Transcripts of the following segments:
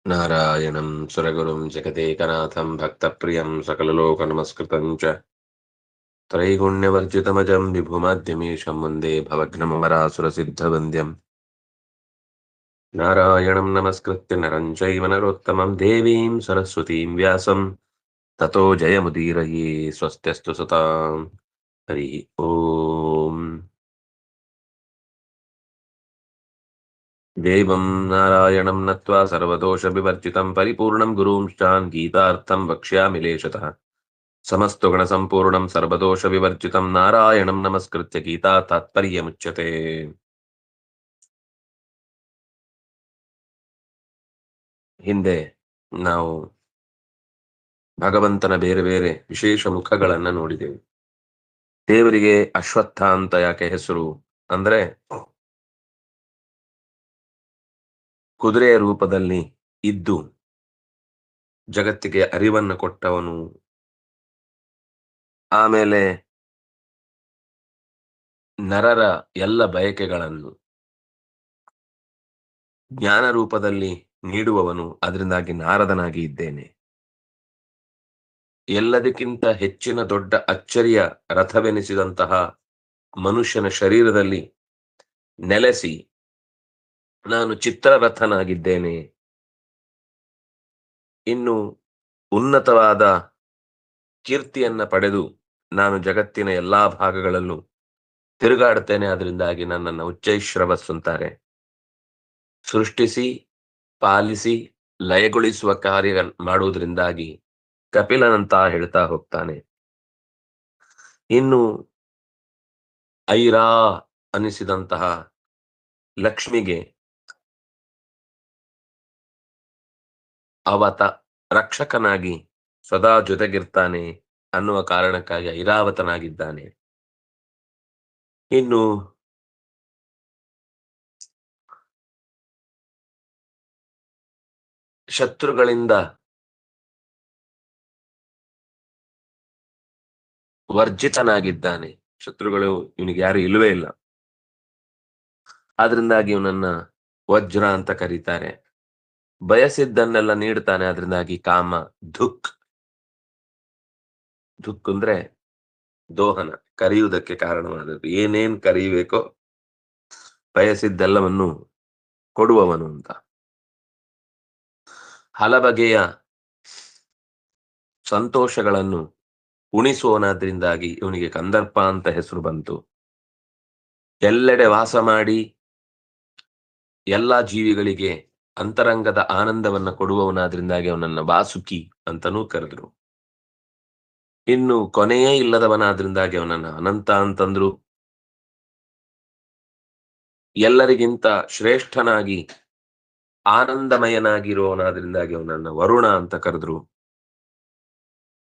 ನಾರಾಯಣಂ ಸುರಗುರುಂ ಜಗದೇಕನಾಥಂ ಭಕ್ತಪ್ರಿಯಂ ಸಕಲಲೋಕನಮಸ್ಕೃತಂ ಚ ತ್ರೈಗುಣ್ಯವರ್ಜಿತಮಜಂ ವಿಭುಮಾದ್ಯಮೀಶಂ ವಂದೇ ಭವಘ್ನಮರಾಸುರಸಿದ್ಧವಂದ್ಯಂ ನಾರಾಯಣಂ ನಮಸ್ಕೃತ್ಯ ನರಂ ಚೈವ ನರೋತ್ತಮಂ ದೇವೀಂ ಸರಸ್ವತೀಂ ವ್ಯಾಸಂ ತತೋ ಜಯಮುದೀರಯೇ ಸ್ವಸ್ತ್ಯಸ್ತು ಸತಾಂ. ಹರಿ ಓಂ. ದೇವಂ ನಾರಾಯಣಂ ನತ್ವಾ ಸರ್ವದೋಷವಿವರ್ಜಿತಂ ಪರಿಪೂರ್ಣಂ ಗುರುಂಶ್ಚಾನ್ ಗೀತಾರ್ಥಂ ವಕ್ಷ್ಯಾಮಿ ಲೇಷತಃ. ಸಮಸ್ತು ಗಣ ಸಂಪೂರ್ಣಂ ಸರ್ವದೋಷ ವಿವರ್ಜಿತಂ ನಾರಾಯಣಂ ನಮಸ್ಕೃತ್ಯ ಗೀತಾ ತಾತ್ಪರ್ಯ ಮುಚ್ಯತೆ. ಹಿಂದೆ ನಾವು ಭಗವಂತನ ಬೇರೆ ಬೇರೆ ವಿಶೇಷ ಮುಖಗಳನ್ನ ನೋಡಿದೆವು. ದೇವರಿಗೆ ಅಶ್ವತ್ಥ ಅಂತ ಯಾಕೆ ಹೆಸರು ಅಂದ್ರೆ, ಕುದುರೆಯ ರೂಪದಲ್ಲಿ ಇದ್ದು ಜಗತ್ತಿಗೆ ಅರಿವನ್ನು ಕೊಟ್ಟವನು. ಆಮೇಲೆ ನರರ ಎಲ್ಲ ಬಯಕೆಗಳನ್ನು ಜ್ಞಾನ ರೂಪದಲ್ಲಿ ನೀಡುವವನು. ಅದರಿಂದಾಗಿ ನಾರದನಾಗಿ ಇದ್ದೇನೆ. ಎಲ್ಲದಕ್ಕಿಂತ ಹೆಚ್ಚಿನ ದೊಡ್ಡ ಅಚ್ಚರಿಯ ರಥವೆನಿಸಿದಂತಹ ಮನುಷ್ಯನ ಶರೀರದಲ್ಲಿ ನೆಲೆಸಿ ನಾನು ಚಿತ್ರರಥನಾಗಿದ್ದೇನೆ. ಇನ್ನು ಉನ್ನತವಾದ ಕೀರ್ತಿಯನ್ನ ಪಡೆದು ನಾನು ಜಗತ್ತಿನ ಎಲ್ಲಾ ಭಾಗಗಳಲ್ಲೂ ತಿರುಗಾಡುತ್ತೇನೆ. ಅದರಿಂದಾಗಿ ನನ್ನನ್ನು ಉಚ್ಚೈಶ್ರವಸ್ಸು ಅಂತಾರೆ. ಸೃಷ್ಟಿಸಿ ಪಾಲಿಸಿ ಲಯಗೊಳಿಸುವ ಕಾರ್ಯ ಮಾಡುವುದರಿಂದಾಗಿ ಕಪಿಲನಂತ ಹೇಳ್ತಾ ಹೋಗ್ತಾನೆ. ಇನ್ನು ಐರಾ ಅನಿಸಿದಂತಹ ಲಕ್ಷ್ಮಿಗೆ ಅವತ ರಕ್ಷಕನಾಗಿ ಸದಾ ಜೊತೆಗಿರ್ತಾನೆ ಅನ್ನುವ ಕಾರಣಕ್ಕಾಗಿ ಐರಾವತನಾಗಿದ್ದಾನೆ. ಇನ್ನು ಶತ್ರುಗಳಿಂದ ವರ್ಜಿತನಾಗಿದ್ದಾನೆ. ಶತ್ರುಗಳು ಇವನಿಗೆ ಯಾರು ಇಲ್ಲವೇ ಇಲ್ಲ. ಆದ್ರಿಂದಾಗಿ ಇವನನ್ನ ವಜ್ರ ಅಂತ ಕರೀತಾರೆ. ಬಯಸಿದ್ದನ್ನೆಲ್ಲ ನೀಡ್ತಾನೆ. ಅದರಿಂದಾಗಿ ಕಾಮ ಧುಕ್. ಧುಕ್ ಅಂದ್ರೆ ದೋಹನ, ಕರೆಯುವುದಕ್ಕೆ ಕಾರಣವಾದದ್ದು. ಏನೇನ್ ಕರೆಯಬೇಕೋ ಬಯಸಿದ್ದೆಲ್ಲವನ್ನು ಕೊಡುವವನು ಅಂತ. ಹಲಬಗೆಯ ಸಂತೋಷಗಳನ್ನು ಉಣಿಸುವನಾದ್ರಿಂದಾಗಿ ಇವನಿಗೆ ಕಂದರ್ಪ ಅಂತ ಹೆಸರು ಬಂತು. ಎಲ್ಲೆಡೆ ವಾಸ ಮಾಡಿ ಎಲ್ಲಾ ಜೀವಿಗಳಿಗೆ ಅಂತರಂಗದ ಆನಂದವನ್ನ ಕೊಡುವವನಾದ್ರಿಂದಾಗಿ ಅವನನ್ನ ವಾಸುಕಿ ಅಂತನೂ ಕರೆದ್ರು. ಇನ್ನು ಕೊನೆಯೇ ಇಲ್ಲದವನಾದ್ರಿಂದಾಗಿ ಅವನನ್ನ ಅನಂತ ಅಂತಂದ್ರು. ಎಲ್ಲರಿಗಿಂತ ಶ್ರೇಷ್ಠನಾಗಿ ಆನಂದಮಯನಾಗಿರುವವನಾದ್ರಿಂದಾಗಿ ಅವನನ್ನ ವರುಣ ಅಂತ ಕರೆದ್ರು.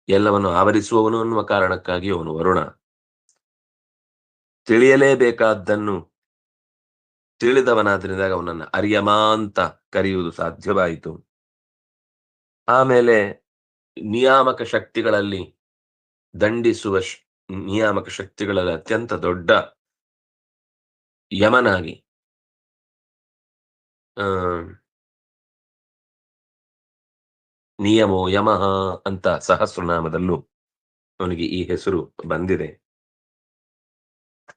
ಎಲ್ಲವನ್ನು ಆವರಿಸುವವನು ಅನ್ನುವ ಕಾರಣಕ್ಕಾಗಿ ಅವನು ವರುಣ. ತಿಳಿಯಲೇಬೇಕಾದ್ದನ್ನು ತಿಳಿದವನಾದ್ರಿಂದಾಗ ಅವನನ್ನ ಅರ್ಯಮ ಅಂತ ಕರೆಯುವುದು ಸಾಧ್ಯವಾಯಿತು. ಆಮೇಲೆ ನಿಯಾಮಕ ಶಕ್ತಿಗಳಲ್ಲಿ ದಂಡಿಸುವ ನಿಯಾಮಕ ಶಕ್ತಿಗಳಲ್ಲಿ ಅತ್ಯಂತ ದೊಡ್ಡ ಯಮನಾಗಿ ನಿಯಮೋ ಯಮಃ ಅಂತ ಸಹಸ್ರನಾಮದಲ್ಲೂ ಅವನಿಗೆ ಈ ಹೆಸರು ಬಂದಿದೆ.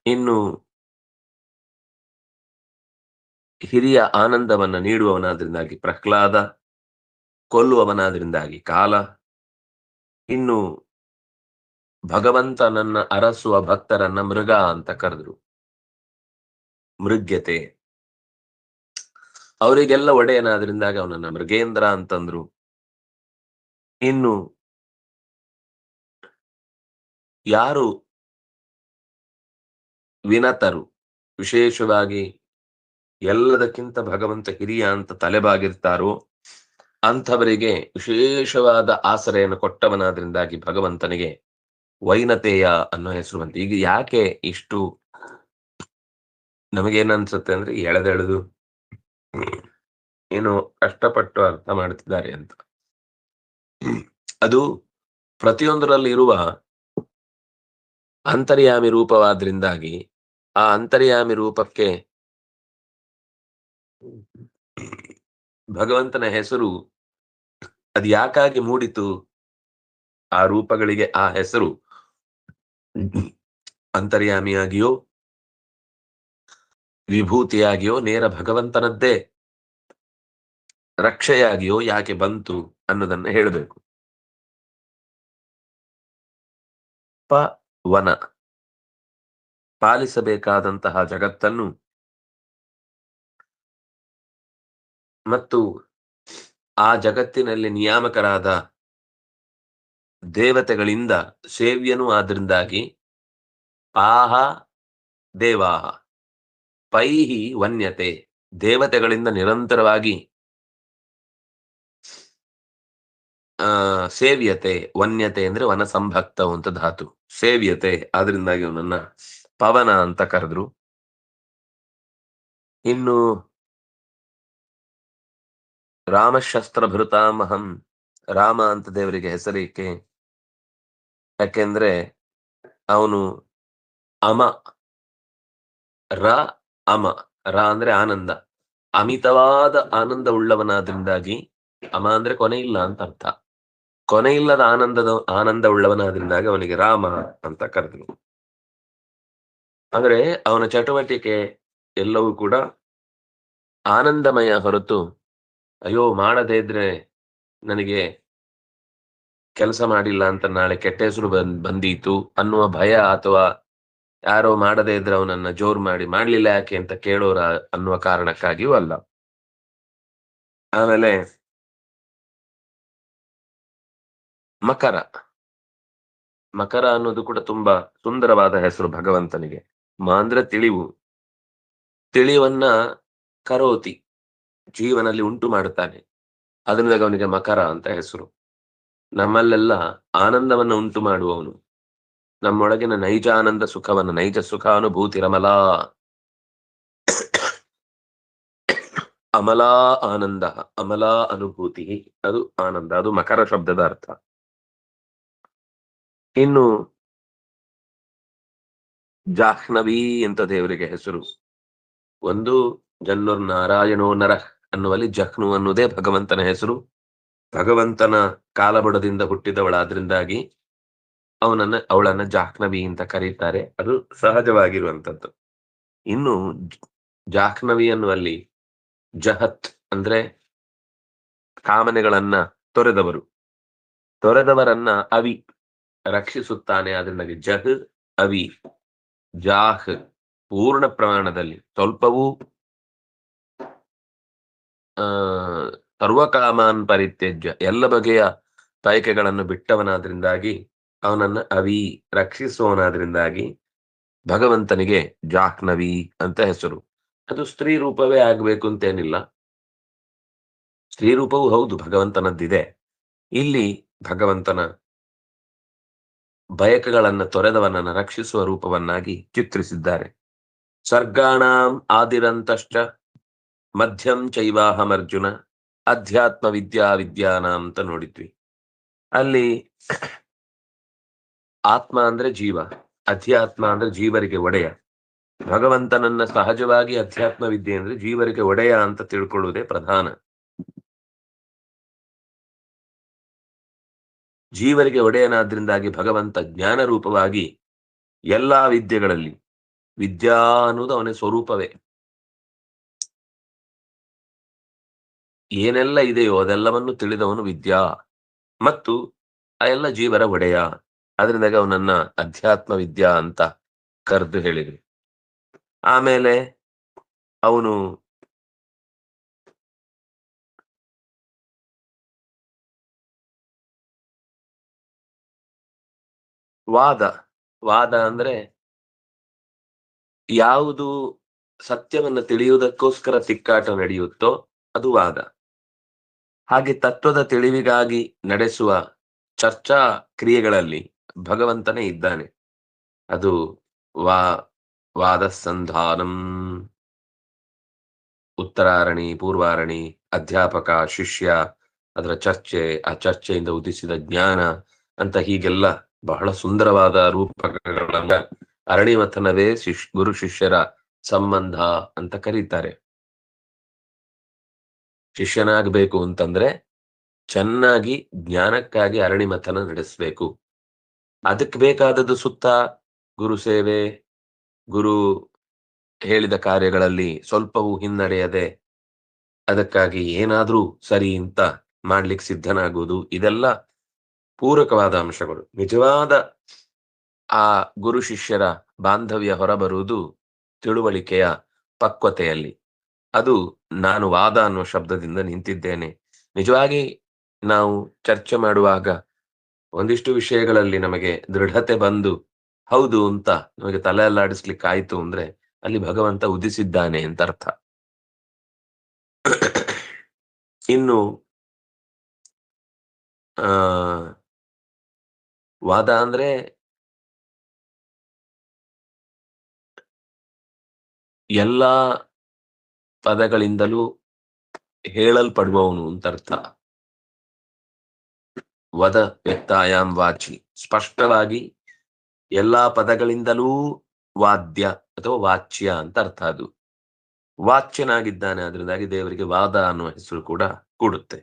ಇನ್ನು ಹಿರಿಯ ಆನಂದವನ್ನ ನೀಡುವವನಾದ್ರಿಂದಾಗಿ ಪ್ರಹ್ಲಾದ, ಕೊಲ್ಲುವವನಾದ್ರಿಂದಾಗಿ ಕಾಲ. ಇನ್ನು ಭಗವಂತನನ್ನ ಅರಸುವ ಭಕ್ತರನ್ನ ಮೃಗ ಅಂತ ಕರೆದ್ರು. ಮೃಗ್ಯತೆ. ಅವರಿಗೆಲ್ಲ ಒಡೆಯನಾದ್ರಿಂದಾಗ ಅವನನ್ನ ಮೃಗೇಂದ್ರ ಅಂತಂದ್ರು. ಇನ್ನು ಯಾರು ವಿನತರು, ವಿಶೇಷವಾಗಿ ಎಲ್ಲದಕ್ಕಿಂತ ಭಗವಂತ ಹಿರಿಯ ಅಂತ ತಲೆಬಾಗಿರ್ತಾರೋ ಅಂಥವರಿಗೆ ವಿಶೇಷವಾದ ಆಸರೆಯನ್ನು ಕೊಟ್ಟವನಾದ್ರಿಂದಾಗಿ ಭಗವಂತನಿಗೆ ವೈನತೆಯ ಅನ್ನೋ ಹೆಸರು ಬಂತು. ಈಗ ಯಾಕೆ ಇಷ್ಟು ನಮಗೇನನ್ಸುತ್ತೆ ಅಂದ್ರೆ, ಎಳೆದೆಳೆದು ಏನು ಕಷ್ಟಪಟ್ಟು ಅರ್ಥ ಮಾಡ್ತಿದ್ದಾರೆ ಅಂತ. ಅದು ಪ್ರತಿಯೊಂದರಲ್ಲಿ ಇರುವ ಅಂತರ್ಯಾಮಿ ರೂಪವಾದ್ರಿಂದಾಗಿ ಆ ಅಂತರ್ಯಾಮಿ ರೂಪಕ್ಕೆ ಭಗವಂತನ ಹೆಸರು ಅದು ಯಾಕಾಗಿ ಮೂಡಿತು? ಆ ರೂಪಗಳಿಗೆ ಆ ಹೆಸರು ಅಂತರ್ಯಾಮಿಯಾಗಿಯೋ ವಿಭೂತಿಯಾಗಿಯೋ ನೇರ ಭಗವಂತನದ್ದೇ ರಕ್ಷೆಯಾಗಿಯೋ ಯಾಕೆ ಬಂತು ಅನ್ನೋದನ್ನ ಹೇಳಬೇಕು. ವನ ಪಾಲಿಸಬೇಕಾದಂತಹ ಜಗತ್ತನ್ನು ಮತ್ತು ಆ ಜಗತ್ತಿನಲ್ಲಿ ನಿಯಾಮಕರಾದ ದೇವತೆಗಳಿಂದ ಸೇವ್ಯನೂ ಆದ್ರಿಂದಾಗಿ ಪಾಹ ದೇವಾಹ ಪೈಹಿ ವನ್ಯತೆ, ದೇವತೆಗಳಿಂದ ನಿರಂತರವಾಗಿ ಸೇವ್ಯತೆ, ವನ್ಯತೆ ಅಂದ್ರೆ ವನ ಸಂಭಕ್ತ ಅಂತ ಧಾತು, ಸೇವ್ಯತೆ, ಆದ್ರಿಂದಾಗಿ ಅವನನ್ನ ಪವನ ಅಂತ ಕರೆದ್ರು. ಇನ್ನು ರಾಮಶಸ್ತ್ರ ಭೃತಾಮಹಂ, ರಾಮ ಅಂತ ದೇವರಿಗೆ ಹೆಸರಿಕೆ, ಯಾಕೆಂದ್ರೆ ಅವನು ಅಮ, ರ ಅಮ, ರ ಅಂದ್ರೆ ಆನಂದ, ಅಮಿತವಾದ ಆನಂದ ಉಳ್ಳವನಾದ್ರಿಂದಾಗಿ, ಅಮ ಅಂದ್ರೆ ಕೊನೆ ಇಲ್ಲ ಅಂತ ಅರ್ಥ, ಕೊನೆ ಇಲ್ಲದ ಆನಂದ ಉಳ್ಳವನಾದ್ರಿಂದಾಗಿ ಅವನಿಗೆ ರಾಮ ಅಂತ ಕರೆದ್ರು. ಅಂದ್ರೆ ಅವನ ಚಟುವಟಿಕೆ ಎಲ್ಲವೂ ಕೂಡ ಆನಂದಮಯ ಹೊರತು ಅಯ್ಯೋ ಮಾಡದೇ ಇದ್ರೆ ನನಗೆ ಕೆಲಸ ಮಾಡಿಲ್ಲ ಅಂತ ನಾಳೆ ಕೆಟ್ಟ ಹೆಸರು ಬಂದೀತು ಅನ್ನುವ ಭಯ, ಅಥವಾ ಯಾರೋ ಮಾಡದೇ ಇದ್ರೆ ಅವನನ್ನ ಜೋರು ಮಾಡಿ ಮಾಡ್ಲಿಲ್ಲ ಯಾಕೆ ಅಂತ ಕೇಳೋರ ಅನ್ನುವ ಕಾರಣಕ್ಕಾಗಿಯೂ ಅಲ್ಲ. ಆಮೇಲೆ ಮಕರ, ಮಕರ ಅನ್ನೋದು ಕೂಡ ತುಂಬಾ ಸುಂದರವಾದ ಹೆಸರು ಭಗವಂತನಿಗೆ. ಅಂದ್ರೆ ತಿಳಿವು, ತಿಳಿವನ್ನ ಕರೋತಿ, ಜೀವನಲ್ಲಿ ಉಂಟು ಮಾಡುತ್ತಾನೆ, ಅದರಿಂದ ಅವನಿಗೆ ಮಕರ ಅಂತ ಹೆಸರು. ನಮ್ಮಲ್ಲೆಲ್ಲ ಆನಂದವನ್ನು ಉಂಟು ಮಾಡುವವನು, ನಮ್ಮೊಳಗಿನ ನೈಜ ಆನಂದ ಸುಖವನ್ನು, ನೈಜ ಸುಖಾನುಭೂತಿ ರಮಲಾ, ಅಮಲಾ ಆನಂದ, ಅಮಲಾ ಅನುಭೂತಿ, ಅದು ಆನಂದ, ಅದು ಮಕರ ಶಬ್ದದ ಅರ್ಥ. ಇನ್ನು ಜಾಹ್ನವಿ ಅಂತ ದೇವರಿಗೆ ಹೆಸರು. ಒಂದು ಜನ್ನುರ್ ನಾರಾಯಣೋ ನರ ಅನ್ನುವಲ್ಲಿ ಜಹ್ನು ಅನ್ನುವುದೇ ಭಗವಂತನ ಹೆಸರು. ಭಗವಂತನ ಕಾಲಬುಡದಿಂದ ಹುಟ್ಟಿದವಳಾದ್ರಿಂದಾಗಿ ಅವಳನ್ನ ಜಾಹ್ನವಿ ಅಂತ ಕರೀತಾರೆ, ಅದು ಸಹಜವಾಗಿರುವಂತದ್ದು. ಇನ್ನು ಜಾಹ್ನವಿ ಅನ್ನುವಲ್ಲಿ ಜಹತ್ ಅಂದ್ರೆ ಕಾಮನೆಗಳನ್ನ ತೊರೆದವರನ್ನ ಅವಿ ರಕ್ಷಿಸುತ್ತಾನೆ, ಅದರಿಂದಾಗಿ ಜಹ್ ಅವಿ, ಜಾಹ್ ಪೂರ್ಣ ಪ್ರಮಾಣದಲ್ಲಿ, ಸ್ವಲ್ಪವೂ ಸರ್ವಕಾಮಾನ್ ಪರಿತ್ಯಜ್ಯ, ಎಲ್ಲ ಬಗೆಯ ಬಯಕೆಗಳನ್ನು ಬಿಟ್ಟವನಾದ್ರಿಂದಾಗಿ ಅವನನ್ನ ಅವಿ ರಕ್ಷಿಸುವವನಾದ್ರಿಂದಾಗಿ ಭಗವಂತನಿಗೆ ಜಾಹ್ನವಿ ಅಂತ ಹೆಸರು. ಅದು ಸ್ತ್ರೀ ರೂಪವೇ ಆಗ್ಬೇಕು ಅಂತೇನಿಲ್ಲ, ಸ್ತ್ರೀ ರೂಪವೂ ಹೌದು ಭಗವಂತನದ್ದಿದೆ. ಇಲ್ಲಿ ಭಗವಂತನ ಬಯಕೆಗಳನ್ನ ತೊರೆದವನನ್ನ ರಕ್ಷಿಸುವ ರೂಪವನ್ನಾಗಿ ಚಿತ್ರಿಸಿದ್ದಾರೆ. ಸರ್ಗಾಣಾಂ ಆದಿರಂತಶ್ಚ ಮಧ್ಯಂ ಚೈವಾಹಮರ್ಜುನ ಅಧ್ಯಾತ್ಮ ವಿದ್ಯಾನಾಂ ಅಂತ ನೋಡಿದ್ವಿ. ಅಲ್ಲಿ ಆತ್ಮ ಅಂದ್ರೆ ಜೀವ, ಅಧ್ಯಾತ್ಮ ಅಂದ್ರೆ ಜೀವರಿಗೆ ಒಡೆಯ. ಭಗವಂತನನ್ನ ಸಹಜವಾಗಿ ಅಧ್ಯಾತ್ಮ ವಿದ್ಯೆ ಅಂದ್ರೆ ಜೀವರಿಗೆ ಒಡೆಯ ಅಂತ ತಿಳ್ಕೊಳ್ಳುವುದೇ ಪ್ರಧಾನ. ಜೀವರಿಗೆ ಒಡೆಯನಾದ್ರಿಂದಾಗಿ ಭಗವಂತ ಜ್ಞಾನ ರೂಪವಾಗಿ ಎಲ್ಲಾ ವಿದ್ಯೆಗಳಲ್ಲಿ, ವಿದ್ಯಾ ಅನ್ನೋದು ಅವನ ಸ್ವರೂಪವೇ, ಏನೆಲ್ಲ ಇದೆಯೋ ಅದೆಲ್ಲವನ್ನು ತಿಳಿದವನು ವಿದ್ಯಾ, ಮತ್ತು ಆ ಎಲ್ಲ ಜೀವರ ಒಡೆಯ, ಅದರಿಂದಾಗ ಅವನನ್ನ ಅಧ್ಯಾತ್ಮ ವಿದ್ಯಾ ಅಂತ ಕರೆದು ಹೇಳಿದ್ರು. ಆಮೇಲೆ ಅವನು ವಾದ ಅಂದ್ರೆ ಯಾವುದು ಸತ್ಯವನ್ನ ತಿಳಿಯುವುದಕ್ಕೋಸ್ಕರ ತಿಕ್ಕಾಟ ನಡೆಯುತ್ತೋ ಅದು ವಾದ. ಹಾಗೆ ತತ್ವದ ತಿಳಿವಿಗಾಗಿ ನಡೆಸುವ ಚರ್ಚಾ ಕ್ರಿಯೆಗಳಲ್ಲಿ ಭಗವಂತನೇ ಇದ್ದಾನೆ, ಅದು ವಾದ ಸಂಧಾನಂ. ಉತ್ತರಾರಣಿ, ಪೂರ್ವಾರಣಿ, ಅಧ್ಯಾಪಕ, ಶಿಷ್ಯ, ಅದರ ಚರ್ಚೆ, ಆ ಚರ್ಚೆಯಿಂದ ಉದಿಸಿದ ಜ್ಞಾನ ಅಂತ ಹೀಗೆಲ್ಲ ಬಹಳ ಸುಂದರವಾದ ರೂಪಕಗಳನ್ನ ಅರಣಿಮಥನವೇ ಗುರು ಶಿಷ್ಯರ ಸಂಬಂಧ ಅಂತ ಕರೀತಾರೆ. ಶಿಷ್ಯನಾಗಬೇಕು ಅಂತಂದ್ರೆ ಚೆನ್ನಾಗಿ ಜ್ಞಾನಕ್ಕಾಗಿ ಅರಣಿಮಥನ ನಡೆಸಬೇಕು. ಅದಕ್ಕೆ ಬೇಕಾದದ್ದು ಸುತ್ತ ಗುರು ಸೇವೆ, ಗುರು ಹೇಳಿದ ಕಾರ್ಯಗಳಲ್ಲಿ ಸ್ವಲ್ಪವೂ ಹಿನ್ನಡೆಯದೆ ಅದಕ್ಕಾಗಿ ಏನಾದ್ರೂ ಸರಿ ಅಂತ ಮಾಡ್ಲಿಕ್ಕೆ ಸಿದ್ಧನಾಗುವುದು, ಇದೆಲ್ಲ ಪೂರಕವಾದ ಅಂಶಗಳು. ನಿಜವಾದ ಆ ಗುರು ಶಿಷ್ಯರ ಬಾಂಧವ್ಯ ಹೊರಬರುವುದು ತಿಳುವಳಿಕೆಯ ಪಕ್ವತೆಯಲ್ಲಿ. ಅದು ನಾನು ವಾದ ಅನ್ನುವ ಶಬ್ದದಿಂದ ನಿಂತಿದ್ದೇನೆ. ನಿಜವಾಗಿ ನಾವು ಚರ್ಚೆ ಮಾಡುವಾಗ ಒಂದಿಷ್ಟು ವಿಷಯಗಳಲ್ಲಿ ನಮಗೆ ದೃಢತೆ ಬಂದು ಹೌದು ಅಂತ ನಮಗೆ ತಲೆ ಅಲ್ಲಾಡಿಸ್ಲಿಕ್ಕಾಯ್ತು ಅಂದ್ರೆ ಅಲ್ಲಿ ಭಗವಂತ ಉದಿಸಿದ್ದಾನೆ ಅಂತ ಅರ್ಥ. ಇನ್ನು ವಾದ ಅಂದ್ರೆ ಎಲ್ಲಾ ಪದಗಳಿಂದಲೂ ಹೇಳಲ್ಪಡುವವನು ಅಂತ ಅರ್ಥ. ವದ ವ್ಯಕ್ತಾಯಾಮ್ ವಾಚಿ, ಸ್ಪಷ್ಟವಾಗಿ ಎಲ್ಲಾ ಪದಗಳಿಂದಲೂ ವಾದ್ಯ ಅಥವಾ ವಾಚ್ಯ ಅಂತ ಅರ್ಥ. ಅದು ವಾಚ್ಯನಾಗಿದ್ದಾನೆ, ಅದರಿಂದಾಗಿ ದೇವರಿಗೆ ವಾದ ಅನ್ನುವ ಹೆಸರು ಕೂಡ ಕೂಡುತ್ತೆ.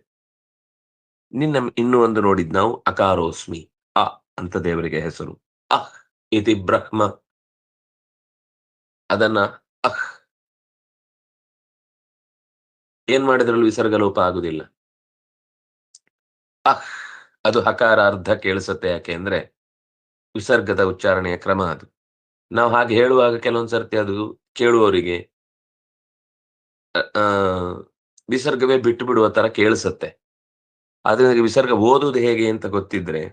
ಇನ್ನೂ ಒಂದು ನೋಡಿದ್ ನಾವು ಅಕಾರೋಸ್ಮಿ, ಅ ಅಂತ ದೇವರಿಗೆ ಹೆಸರು. ಅಹ್ ಇತಿ ಬ್ರಹ್ಮ, ಅದನ್ನ ಅಹ್ ಏನ್ ಮಾಡಿದ್ರಲ್ಲೂ ವಿಸರ್ಗ ಲೋಪ ಆಗುದಿಲ್ಲ. ಅಹ್ ಅದು ಹಕಾರ ಅರ್ಧ ಕೇಳಿಸುತ್ತೆ. ಯಾಕೆ ಅಂದ್ರೆ ವಿಸರ್ಗದ ಉಚ್ಚಾರಣೆಯ ಕ್ರಮ ಅದು. ನಾವು ಹಾಗೆ ಹೇಳುವಾಗ ಕೆಲವೊಂದ್ಸರ್ತಿ ಅದು ಕೇಳುವವರಿಗೆ ವಿಸರ್ಗವೇ ಬಿಟ್ಟು ಬಿಡುವ ತರ ಕೇಳಿಸುತ್ತೆ. ಆದ್ರೆ ವಿಸರ್ಗ ಓದುವುದು ಹೇಗೆ ಅಂತ ಗೊತ್ತಿದ್ರೆ,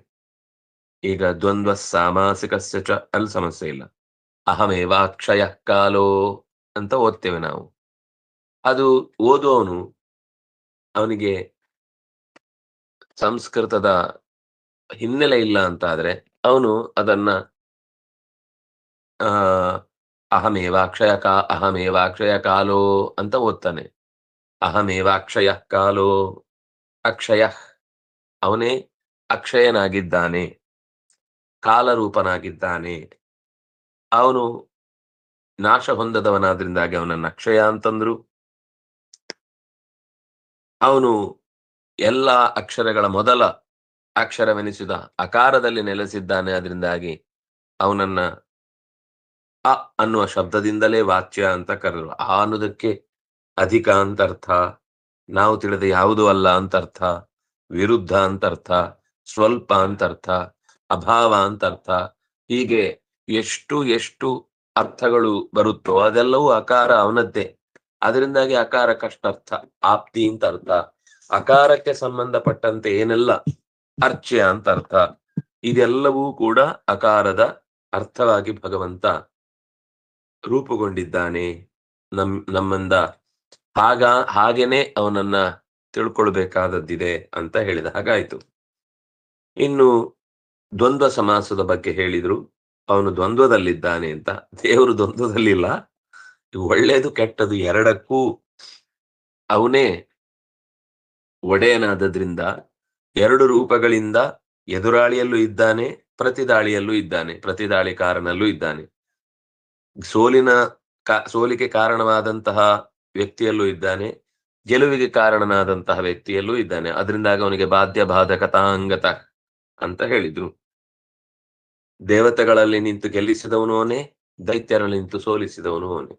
ಈಗ ದ್ವಂದ್ವ ಸಾಮಾಸಿಕಸ್ಯ ಚ ಅಲ್ಲಿ ಸಮಸ್ಯೆ ಇಲ್ಲ. ಅಹಮೇವಾಕ್ಷಯ ಕಾಲೋ ಅಂತ ಓದ್ತೇವೆ ನಾವು. ಅದು ಓದುವವನು, ಅವನಿಗೆ ಸಂಸ್ಕೃತದ ಹಿನ್ನೆಲೆ ಇಲ್ಲ ಅಂತ ಆದ್ರೆ ಅವನು ಅದನ್ನ ಅಹಮೇವಾಕ್ಷಯ ಕಾಲೋ ಅಂತ ಓದ್ತಾನೆ. ಅಹಮೇವಾಕ್ಷಯ ಕಾಲೋ, ಅಕ್ಷಯ ಅವನೇ ಅಕ್ಷಯನಾಗಿದ್ದಾನೆ, ಕಾಲರೂಪನಾಗಿದ್ದಾನೆ. ಅವನು ನಾಶ ಹೊಂದದವನಾದ್ರಿಂದಾಗಿ ಅವನನ್ನ ಅಕ್ಷಯ ಅಂತಂದ್ರು. ಅವನು ಎಲ್ಲ ಅಕ್ಷರಗಳ ಮೊದಲ ಅಕ್ಷರವೆನಿಸಿದ ಅಕಾರದಲ್ಲಿ ನೆಲೆಸಿದ್ದಾನೆ. ಅದರಿಂದಾಗಿ ಅವನನ್ನ ಅ ಅನ್ನುವ ಶಬ್ದದಿಂದಲೇ ವಾಚ್ಯ ಅಂತ ಕರೆದರು. ಆ ಅನ್ನೋದಕ್ಕೆ ಅಧಿಕ ಅಂತ ಅರ್ಥ, ನಾವು ತಿಳಿದ ಯಾವುದೂ ಅಲ್ಲ ಅಂತ ಅರ್ಥ, ವಿರುದ್ಧ ಅಂತ ಅರ್ಥ, ಸ್ವಲ್ಪ ಅಂತ ಅರ್ಥ, ಅಭಾವ ಅಂತ ಅರ್ಥ. ಹೀಗೆ ಎಷ್ಟು ಎಷ್ಟು ಅರ್ಥಗಳು ಬರುತ್ತೋ ಅದೆಲ್ಲವೂ ಅಕಾರ ಅವನದ್ದೇ. ಅದರಿಂದಾಗಿ ಅಕಾರ ಕಷ್ಟರ್ಥ, ಆಪ್ತಿ ಅಂತ ಅರ್ಥ, ಅಕಾರಕ್ಕೆ ಸಂಬಂಧಪಟ್ಟಂತೆ ಏನೆಲ್ಲ ಅರ್ಚ್ಯ ಅಂತ ಅರ್ಥ, ಇದೆಲ್ಲವೂ ಕೂಡ ಅಕಾರದ ಅರ್ಥವಾಗಿ ಭಗವಂತ ರೂಪುಗೊಂಡಿದ್ದಾನೆ. ನಮ್ಮಿಂದ ಹಾಗೇನೆ ಅವನನ್ನ ತಿಳ್ಕೊಳ್ಬೇಕಾದದ್ದಿದೆ ಅಂತ ಹೇಳಿದ ಹಾಗಾಯ್ತು. ಇನ್ನು ದ್ವಂದ್ವ ಸಮಾಸದ ಬಗ್ಗೆ ಹೇಳಿದ್ರು. ಅವನು ದ್ವಂದ್ವದಲ್ಲಿದ್ದಾನೆ ಅಂತ. ದೇವರು ದ್ವಂದ್ವದಲ್ಲಿಲ್ಲ. ಒಳ್ಳೇದು ಕೆಟ್ಟದು ಎರಡಕ್ಕೂ ಅವನೇ ಒಡೆಯನಾದದ್ರಿಂದ ಎರಡು ರೂಪಗಳಿಂದ ಎದುರಾಳಿಯಲ್ಲೂ ಇದ್ದಾನೆ, ಪ್ರತಿದಾಳಿಯಲ್ಲೂ ಇದ್ದಾನೆ, ಪ್ರತಿದಾಳಿಕಾರನಲ್ಲೂ ಇದ್ದಾನೆ. ಸೋಲಿಗೆ ಕಾರಣವಾದಂತಹ ವ್ಯಕ್ತಿಯಲ್ಲೂ ಇದ್ದಾನೆ, ಗೆಲುವಿಗೆ ಕಾರಣನಾದಂತಹ ವ್ಯಕ್ತಿಯಲ್ಲೂ ಇದ್ದಾನೆ. ಅದರಿಂದಾಗ ಅವನಿಗೆ ಬಾಧ್ಯ ಬಾಧಕತಾಂಗತ ಅಂತ ಹೇಳಿದ್ರು. ದೇವತೆಗಳಲ್ಲಿ ನಿಂತು ಗೆಲ್ಲಿಸಿದವನು ಅವನೇ, ದೈತ್ಯರಲ್ಲಿ ನಿಂತು ಸೋಲಿಸಿದವನು ಅವನೇ.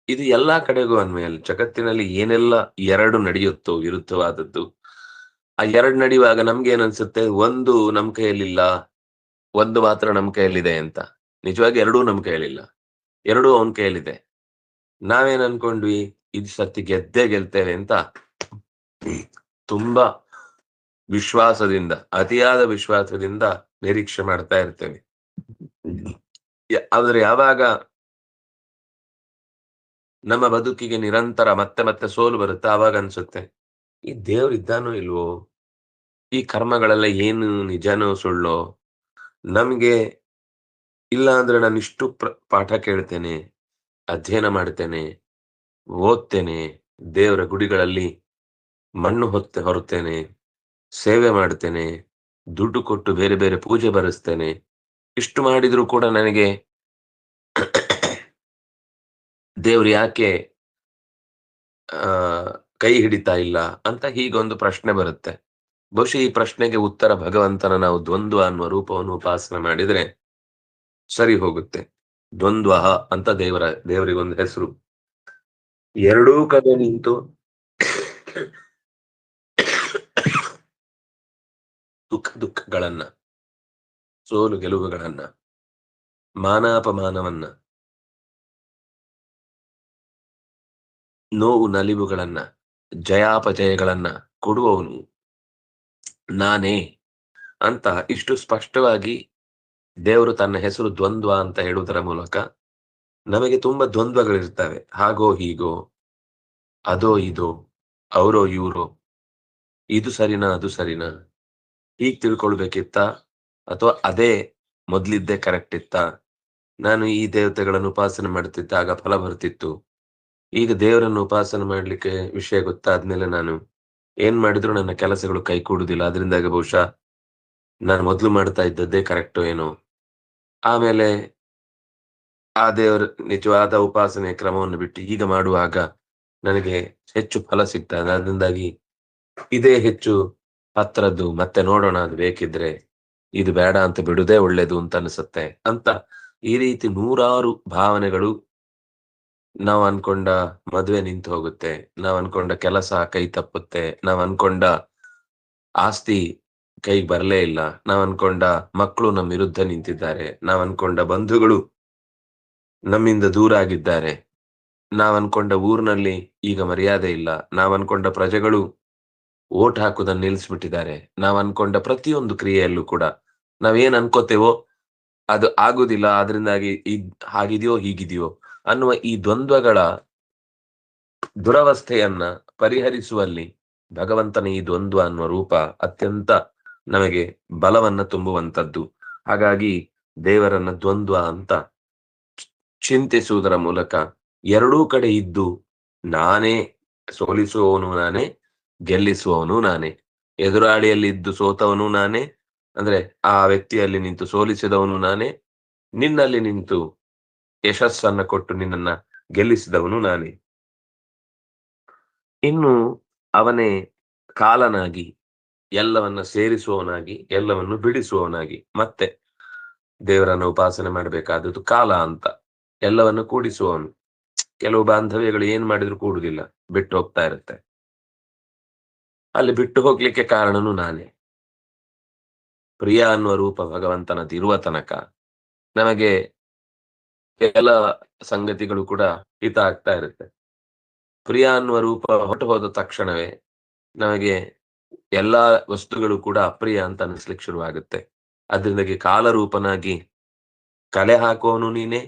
ಇದು ಎಲ್ಲಾ ಕಡೆಗೂ ಅನ್ವಯ. ಜಗತ್ತಿನಲ್ಲಿ ಏನೆಲ್ಲ ಎರಡು ನಡೆಯುತ್ತೋ ವಿರುದ್ಧವಾದದ್ದು, ಆ ಎರಡು ನಡೆಯುವಾಗ ನಮ್ಗೇನನ್ಸುತ್ತೆ, ಒಂದು ನಮ್ ಕೈಯಲ್ಲಿಲ್ಲ, ಒಂದು ಮಾತ್ರ ನಮ್ ಕೈಯಲ್ಲಿದೆ ಅಂತ. ನಿಜವಾಗಿ ಎರಡೂ ನಮ್ ಕೈಯಲ್ಲಿಲ್ಲ, ಎರಡೂ ಅವನ ಕೈಯಲ್ಲಿದೆ. ನಾವೇನ್ ಅನ್ಕೊಂಡ್ವಿ, ಇದು ಸತಿ ಗೆದ್ದೇ ಗೆಲ್ತೇವೆ ಅಂತ ತುಂಬಾ ವಿಶ್ವಾಸದಿಂದ, ಅತಿಯಾದ ವಿಶ್ವಾಸದಿಂದ ನಿರೀಕ್ಷೆ ಮಾಡ್ತಾ ಇರ್ತೇವೆ. ಆದ್ರೆ ಯಾವಾಗ ನಮ್ಮ ಬದುಕಿಗೆ ನಿರಂತರ ಮತ್ತೆ ಮತ್ತೆ ಸೋಲು ಬರುತ್ತೆ, ಆವಾಗ ಅನ್ಸುತ್ತೆ ಈ ದೇವ್ರು ಇದ್ದಾನೋ ಇಲ್ವೋ, ಈ ಕರ್ಮಗಳೆಲ್ಲ ಏನು ನಿಜನೋ ಸುಳ್ಳೋ, ನಮ್ಗೆ ಇಲ್ಲ ಅಂದ್ರೆ ನಾನು ಇಷ್ಟು ಪಾಠ ಕೇಳ್ತೇನೆ, ಅಧ್ಯಯನ ಮಾಡ್ತೇನೆ, ಓದ್ತೇನೆ, ದೇವರ ಗುಡಿಗಳಲ್ಲಿ ಮಣ್ಣು ಹೊರುತ್ತೇನೆ, ಸೇವೆ ಮಾಡ್ತೇನೆ, ದುಡ್ಡು ಕೊಟ್ಟು ಬೇರೆ ಬೇರೆ ಪೂಜೆ ಬರೆಸ್ತೇನೆ, ಇಷ್ಟು ಮಾಡಿದ್ರು ಕೂಡ ನನಗೆ ದೇವ್ರು ಯಾಕೆ ಕೈ ಹಿಡಿತಾ ಇಲ್ಲ ಅಂತ ಹೀಗೊಂದು ಪ್ರಶ್ನೆ ಬರುತ್ತೆ. ಬಹುಶಃ ಈ ಪ್ರಶ್ನೆಗೆ ಉತ್ತರ ಭಗವಂತನ ನಾವು ದ್ವಂದ್ವ ಅನ್ನುವ ರೂಪವನ್ನು ಉಪಾಸನೆ ಮಾಡಿದ್ರೆ ಸರಿ ಹೋಗುತ್ತೆ. ದ್ವಂದ್ವ ಅಂತ ದೇವರಿಗೊಂದು ಹೆಸರು. ಎರಡೂ ಕಡೆ ನಿಂತು ದುಃಖಗಳನ್ನ, ಸೋಲು ಗೆಲುವುಗಳನ್ನ, ಮಾನಾಪಮಾನವನ್ನ, ನೋವು ನಲಿವುಗಳನ್ನ, ಜಯಾಪಜಯಗಳನ್ನ ಕೊಡುವವನು ನಾನೇ ಅಂತ ಇಷ್ಟು ಸ್ಪಷ್ಟವಾಗಿ ದೇವರು ತನ್ನ ಹೆಸರು ದ್ವಂದ್ವ ಅಂತ ಹೇಳುವುದರ ಮೂಲಕ ನಮಗೆ ತುಂಬಾ ದ್ವಂದ್ವಗಳಿರ್ತವೆ. ಹಾಗೋ ಹೀಗೋ, ಅದೋ ಇದೋ, ಅವರೋ ಇವರೋ, ಇದು ಸರಿನಾ ಅದು ಸರಿನಾ, ಹೀಗ್ ತಿಳ್ಕೊಳ್ಬೇಕಿತ್ತ ಅಥವಾ ಅದೇ ಮೊದ್ಲಿದ್ದೇ ಕರೆಕ್ಟ್ ಇತ್ತ, ನಾನು ಈ ದೇವತೆಗಳನ್ನು ಉಪಾಸನೆ ಮಾಡ್ತಿದ್ದಾಗ ಫಲ ಬರ್ತಿತ್ತು, ಈಗ ದೇವರನ್ನು ಉಪಾಸನೆ ಮಾಡ್ಲಿಕ್ಕೆ ವಿಷಯ ಗೊತ್ತಾದ್ಮೇಲೆ ನಾನು ಏನ್ ಮಾಡಿದ್ರು ನನ್ನ ಕೆಲಸಗಳು ಕೈ ಕೂಡುದಿಲ್ಲ, ಅದರಿಂದಾಗಿ ಬಹುಶಃ ನಾನು ಮೊದ್ಲು ಮಾಡ್ತಾ ಇದ್ದದ್ದೇ ಕರೆಕ್ಟೋ ಏನೋ, ಆಮೇಲೆ ಆ ದೇವರ ನಿಜವಾದ ಉಪಾಸನೆ ಕ್ರಮವನ್ನು ಬಿಟ್ಟು ಈಗ ಮಾಡುವಾಗ ನನಗೆ ಹೆಚ್ಚು ಫಲ ಸಿಗ್ತಾ ಇದೆ, ಅದರಿಂದಾಗಿ ಇದೇ ಹೆಚ್ಚು ಹತ್ರದ್ದು, ಮತ್ತೆ ನೋಡೋಣ ಅದು ಬೇಕಿದ್ರೆ, ಇದು ಬೇಡ ಅಂತ ಬಿಡುದೇ ಒಳ್ಳೇದು ಅಂತ ಅನ್ಸುತ್ತೆ ಅಂತ ಈ ರೀತಿ ನೂರಾರು ಭಾವನೆಗಳು. ನಾವ್ ಅನ್ಕೊಂಡ ಮದ್ವೆ ನಿಂತು ಹೋಗುತ್ತೆ, ನಾವ್ ಅನ್ಕೊಂಡ ಕೆಲಸ ಕೈ ತಪ್ಪುತ್ತೆ, ನಾವ್ ಅನ್ಕೊಂಡ ಆಸ್ತಿ ಕೈಗೆ ಬರಲೇ ಇಲ್ಲ, ನಾವ್ ಅನ್ಕೊಂಡ ಮಕ್ಕಳು ನಮ್ಮ ವಿರುದ್ಧ ನಿಂತಿದ್ದಾರೆ, ನಾವ್ ಅನ್ಕೊಂಡ ಬಂಧುಗಳು ನಮ್ಮಿಂದ ದೂರ ಆಗಿದ್ದಾರೆ, ನಾವ್ ಅನ್ಕೊಂಡ ಊರಿನಲ್ಲಿ ಈಗ ಮರ್ಯಾದೆ ಇಲ್ಲ, ನಾವ್ ಅನ್ಕೊಂಡ ಪ್ರಜೆಗಳು ಓಟ್ ಹಾಕುದನ್ನು ನಿಲ್ಲಿಸ್ಬಿಟ್ಟಿದ್ದಾರೆ, ನಾವ್ ಅನ್ಕೊಂಡ ಪ್ರತಿಯೊಂದು ಕ್ರಿಯೆಯಲ್ಲೂ ಕೂಡ ನಾವೇನ್ ಅನ್ಕೋತೇವೋ ಅದು ಆಗುದಿಲ್ಲ, ಅದರಿಂದಾಗಿ ಹಾಗಿದೆಯೋ ಹೀಗಿದೆಯೋ ಅನ್ನುವ ಈ ದ್ವಂದ್ವಗಳ ದುರವಸ್ಥೆಯನ್ನ ಪರಿಹರಿಸುವಲ್ಲಿ ಭಗವಂತನ ಈ ದ್ವಂದ್ವ ಅನ್ನುವ ರೂಪ ಅತ್ಯಂತ ನಮಗೆ ಬಲವನ್ನ ತುಂಬುವಂತದ್ದು. ಹಾಗಾಗಿ ದೇವರನ್ನ ದ್ವಂದ್ವ ಅಂತ ಚಿಂತಿಸುವುದರ ಮೂಲಕ ಎರಡೂ ಕಡೆ ಇದ್ದು ನಾನೇ ಸೋಲಿಸುವವನು ನಾನೇ, ಗೆಲ್ಲಿಸುವವನು ನಾನೇ, ಎದುರಾಳಿಯಲ್ಲಿ ಇದ್ದು ಸೋತವನು ನಾನೇ, ಅಂದ್ರೆ ಆ ವ್ಯಕ್ತಿಯಲ್ಲಿ ನಿಂತು ಸೋಲಿಸಿದವನು ನಾನೇ, ನಿನ್ನಲ್ಲಿ ನಿಂತು ಯಶಸ್ಸನ್ನ ಕೊಟ್ಟು ನಿನ್ನನ್ನ ಗೆಲ್ಲಿಸಿದವನು ನಾನೇ. ಇನ್ನು ಅವನೇ ಕಾಲನಾಗಿ ಎಲ್ಲವನ್ನ ಸೇರಿಸುವವನಾಗಿ ಎಲ್ಲವನ್ನು ಬಿಡಿಸುವವನಾಗಿ. ಮತ್ತೆ ದೇವರನ್ನು ಉಪಾಸನೆ ಮಾಡಬೇಕಾದದ್ದು ಕಾಲ ಅಂತ, ಎಲ್ಲವನ್ನು ಕೂಡಿಸುವವನು. ಕೆಲವು ಬಾಂಧವ್ಯಗಳು ಏನ್ ಮಾಡಿದ್ರು ಕೂಡುದಿಲ್ಲ, ಬಿಟ್ಟು ಹೋಗ್ತಾ ಇರುತ್ತೆ. ಅಲ್ಲಿ ಬಿಟ್ಟು ಹೋಗ್ಲಿಕ್ಕೆ ಕಾರಣನು ನಾನೇ. ಪ್ರಿಯ ಅನ್ನುವ ರೂಪ ಭಗವಂತನದಿರುವ ತನಕ ನಮಗೆ ಎಲ್ಲ ಸಂಗತಿಗಳು ಕೂಡ ಹಿತ ಆಗ್ತಾ ಇರುತ್ತೆ. ಪ್ರಿಯ ಅನ್ನುವ ರೂಪ ಹೊರಟು ಹೋದ ತಕ್ಷಣವೇ ನಮಗೆ ಎಲ್ಲಾ ವಸ್ತುಗಳು ಕೂಡ ಅಪ್ರಿಯ ಅಂತ ಅನಿಸ್ಲಿಕ್ಕೆ ಶುರುವಾಗುತ್ತೆ. ಅದರಿಂದಾಗಿ ಕಾಲರೂಪನಾಗಿ ಕಲೆ ಹಾಕುವವನು ನೀನೇ,